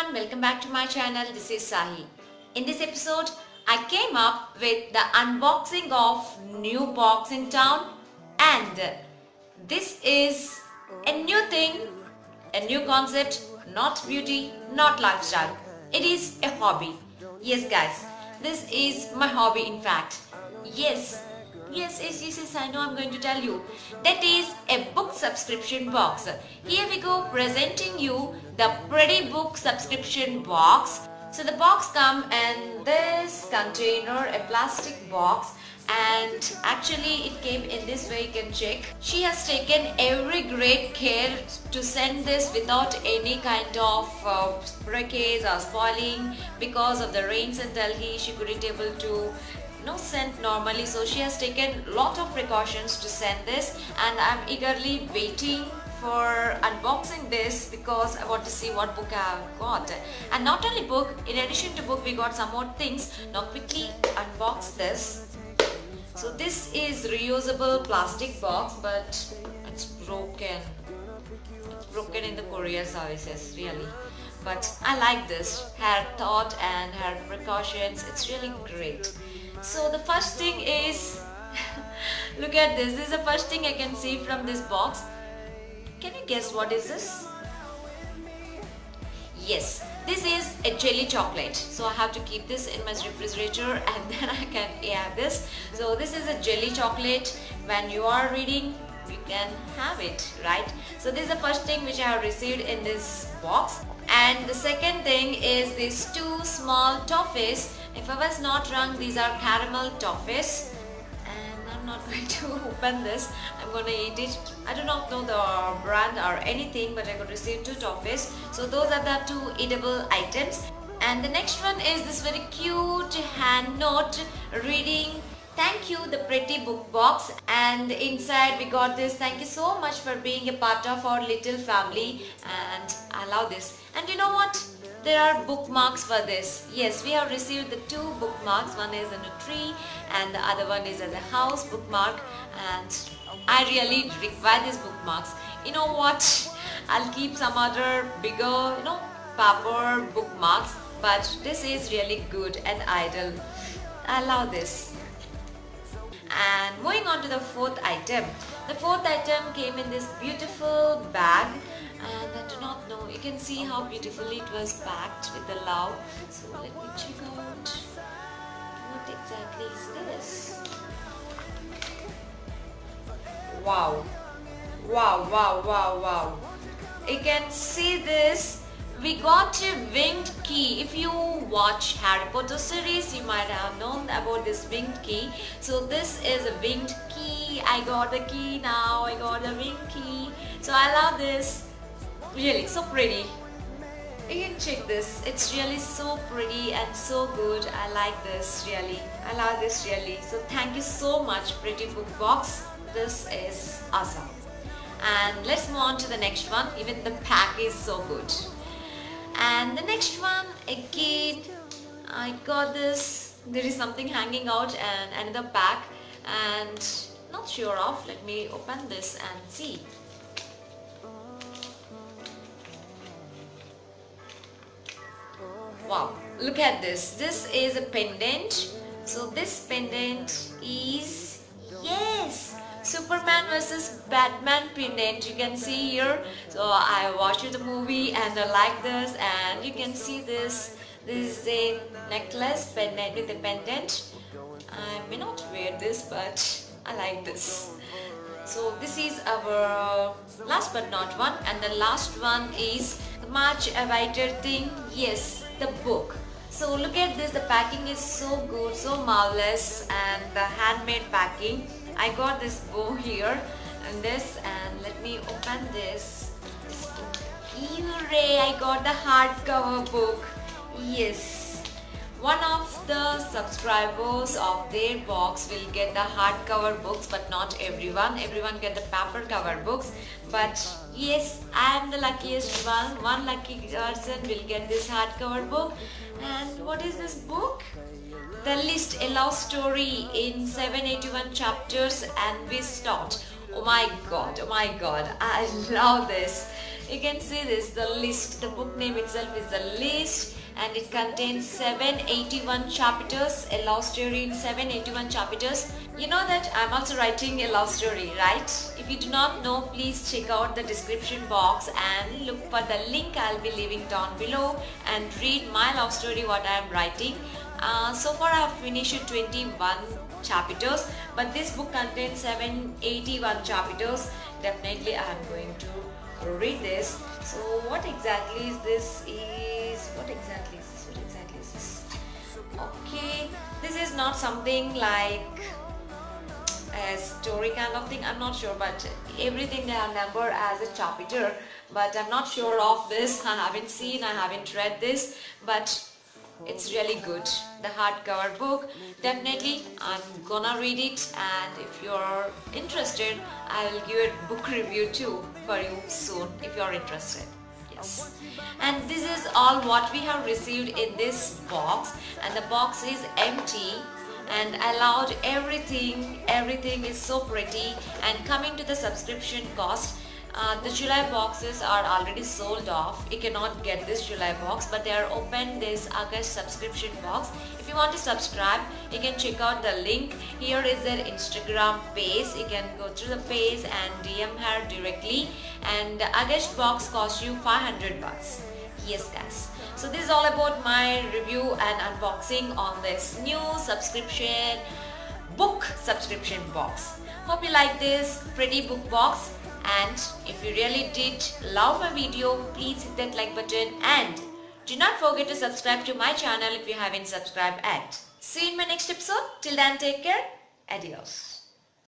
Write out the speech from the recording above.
everyone, welcome back to my channel. This is Sahi. In this episode, I came up with the unboxing of new box in town, and this is a new thing, a new concept, not beauty, not lifestyle. It is a hobby. Yes guys, this is my hobby in fact. Yes, I know I'm going to tell you. That is a book subscription box. Here we go, presenting you the Pretty Book subscription box. So the box comes in this container, a plastic box, and actually it came in this way, you can check. She has taken every great care to send this without any kind of breakage or spoiling. Because of the rains in Delhi, she couldn't able to sent normally, so she has taken lot of precautions to send this, and I'm eagerly waiting for unboxing this because I want to see what book I have got. And not only book, in addition to book we got some more things. Now quickly unbox this. So this is reusable plastic box, but it's broken. It's broken in the courier services really. But I like this, her thought and her precautions, it's really great. So the first thing is, look at this. This is the first thing I can see from this box. Can you guess what is this? Yes, this is a jelly chocolate. So I have to keep this in my refrigerator and then I can have this. So this is a jelly chocolate. When you are reading, you can have it, right? So this is the first thing which I have received in this box. And the second thing is these two small toffees. If I was not wrong, these are caramel toffees, and I'm not going to open this. I'm going to eat it. I do not know the brand or anything, but I got received two toffees. So those are the two eatable items. And the next one is this very cute hand note reading, "Thank you, the Pretty Book box." And inside we got this, "Thank you so much for being a part of our little family," and I love this. And you know what? There are bookmarks for this. Yes, we have received the two bookmarks. One is in a tree and the other one is as a house bookmark, and I really require these bookmarks. You know what? I'll keep some other bigger, paper bookmarks, but this is really good and ideal. I love this. And moving on to the fourth item. The fourth item came in this beautiful bag, and I do not know, you can see how beautifully it was packed with the love. So let me check out what exactly is this. Wow, you can see this. We got a winged key. If you watch Harry Potter series, you might have known about this winged key. So this is a winged key. I got the key now. I got the winged key. So I love this. Really, so pretty. You can check this. It's really so pretty and so good. I like this really. I love this really. So thank you so much, Pretty Book Box. This is awesome. And let's move on to the next one. Even the pack is so good. And the next one, again, I got this. There is something hanging out and another pack, and not sure of. Let me open this and see. Wow, look at this. This is a pendant. So this pendant is, yes, Superman versus Batman pendant. You can see here. So I watched the movie and I like this, and you can see this. This is a necklace pendant with a pendant. I may not wear this, but I like this. So this is our last but not one, and the last one is the much awaited thing. Yes, the book. So look at this. The packing is so good, so marvelous, and the handmade packing. I got this bow here and this, and let me open this book. Hooray! I got the hardcover book. Yes, one of the subscribers of their box will get the hardcover books, but not everyone. Everyone get the paper cover books. But yes, I am the luckiest one. One lucky person will get this hardcover book. And what is this book? The List, a love story in 781 chapters and we start. Oh my god, I love this. You can see this, the list, the book name itself is the list, and it contains 781 chapters, a love story in 781 chapters. You know that I'm also writing a love story, right? If you do not know, please check out the description box and look for the link I'll be leaving down below and read my love story what I am writing. So far I have finished 21 chapters, but this book contains 781 chapters. Definitely I am going to read this. So what exactly is this? What exactly is this? Okay, this is not something like a story kind of thing, I'm not sure, but everything they have numbered as a chapter, but I'm not sure of this. I haven't read this, but it's really good. The hardcover book, definitely I'm gonna read it, and if you're interested, I will give a book review too for you soon if you're interested. Yes. And this is all what we have received in this box, and the box is empty, and allowed everything is so pretty. And coming to the subscription cost, the July boxes are already sold off. You cannot get this July box, but they are open this August subscription box. If you want to subscribe, you can check out the link. Here is their Instagram page. You can go to the page and DM her directly, and the August box costs you 500 bucks. Yes guys, so this is all about my review and unboxing on this new book subscription box. Hope you like this pretty book box, and if you really did love my video, please hit that like button, and do not forget to subscribe to my channel if you haven't subscribed yet. See you in my next episode. Till then, take care. Adios.